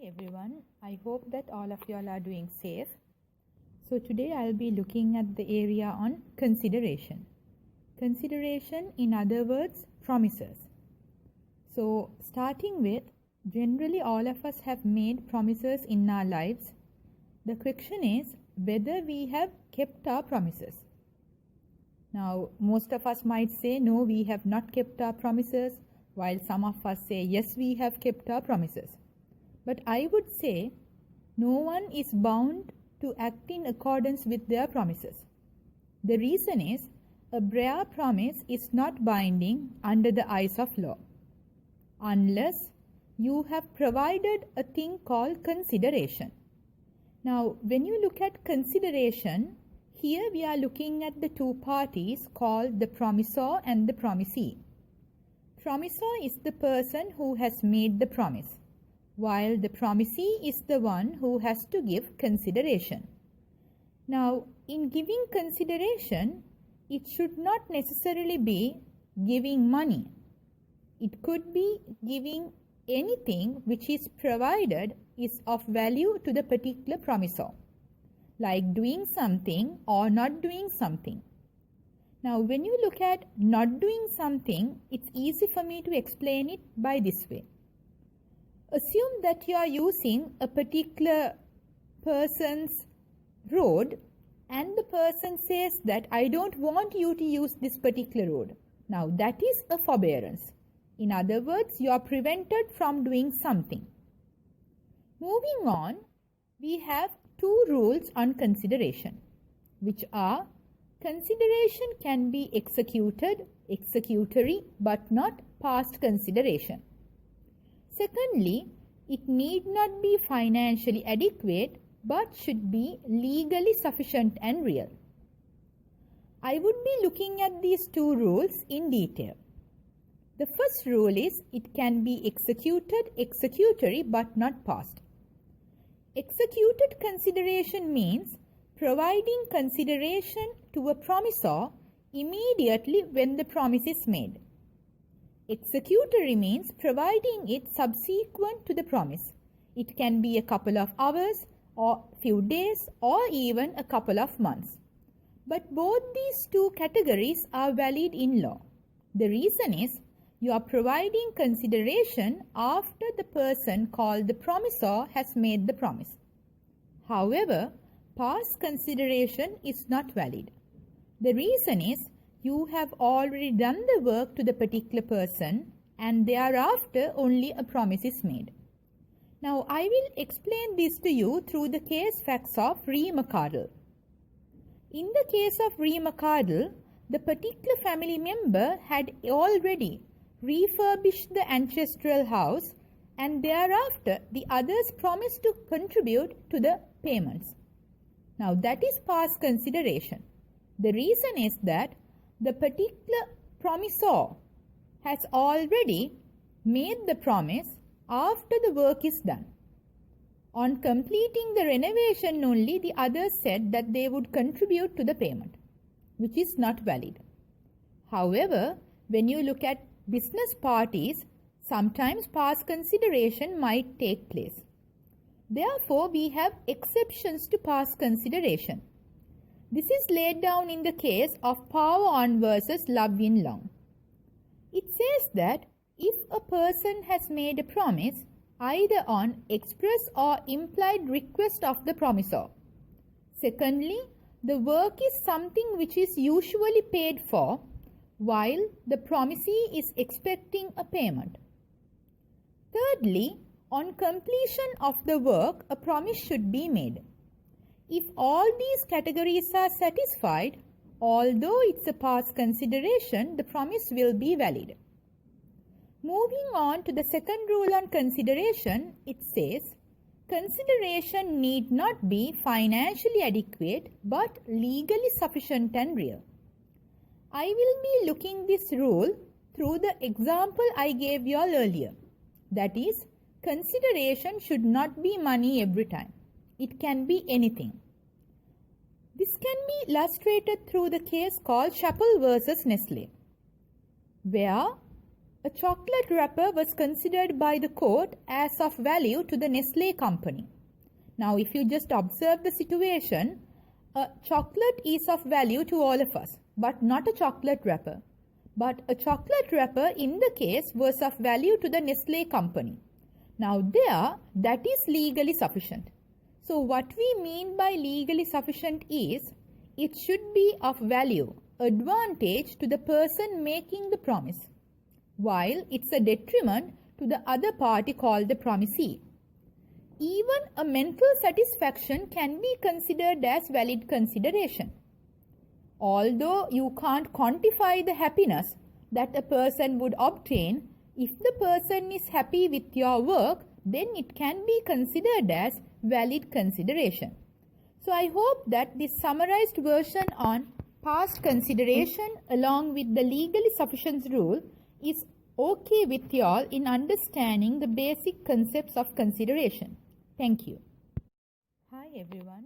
Hi everyone, I hope that all of you all are doing safe. So today I'll be looking at the area on consideration. Consideration, in other words, promises. So starting with, generally all of us have made promises in our lives. The question is whether we have kept our promises. Now most of us might say no, we have not kept our promises, while some of us say yes, we have kept our promises. But I would say no one is bound to act in accordance with their promises. The reason is a bare promise is not binding under the eyes of law unless you have provided a thing called consideration. Now, when you look at consideration, here we are looking at the two parties called the promisor and the promisee. Promisor is the person who has made the promise, while the promisee is the one who has to give consideration. Now, in giving consideration, it should not necessarily be giving money. It could be giving anything which is provided is of value to the particular promisor, like doing something or not doing something. Now, when you look at not doing something, it's easy for me to explain it by this way. Assume that you are using a particular person's road and the person says that I don't want you to use this particular road. Now that is a forbearance. In other words, you are prevented from doing something. Moving on, we have two rules on consideration, which are consideration can be executed, executory, but not past consideration. Secondly, it need not be financially adequate but should be legally sufficient and real. I would be looking at these two rules in detail. The first rule is it can be executed, executory but not past. Executed consideration means providing consideration to a promisor immediately when the promise is made. Executory means providing it subsequent to the promise. It can be a couple of hours or few days or even a couple of months. But both these two categories are valid in law. The reason is you are providing consideration after the person called the promisor has made the promise. However, past consideration is not valid. The reason is you have already done the work to the particular person and thereafter only a promise is made. Now I will explain this to you through the case facts of Ree McArdle. In the case of Ree McArdle, the particular family member had already refurbished the ancestral house and thereafter the others promised to contribute to the payments. Now that is past consideration. The reason is that the particular promisor has already made the promise after the work is done. On completing the renovation only, the others said that they would contribute to the payment, which is not valid. However, when you look at business parties, sometimes past consideration might take place. Therefore, we have exceptions to past consideration. This is laid down in the case of Power On versus Love Win Long. It says that if a person has made a promise either on express or implied request of the promisor. Secondly, the work is something which is usually paid for while the promisee is expecting a payment. Thirdly, on completion of the work, a promise should be made. If all these categories are satisfied, although it's a past consideration, the promise will be valid. Moving on to the second rule on consideration, it says, consideration need not be financially adequate but legally sufficient and real. I will be looking this rule through the example I gave you all earlier. That is, consideration should not be money every time. It can be anything. This can be illustrated through the case called Chappell versus Nestle, where A chocolate wrapper was considered by the court as of value to the Nestle company. Now, if you just observe the situation, a chocolate is of value to all of us, but not a chocolate wrapper. But a chocolate wrapper in the case was of value to the Nestle company. Now, there, that is legally sufficient. So, what we mean by legally sufficient is, it should be of value, advantage to the person making the promise, while it's a detriment to the other party called the promisee. Even a mental satisfaction can be considered as valid consideration. Although you can't quantify the happiness that a person would obtain, if the person is happy with your work, then it can be considered as valid consideration. So I hope that this summarized version on past consideration along with the legally sufficient rule is okay with y'all in understanding the basic concepts of consideration. Thank you. Hi everyone.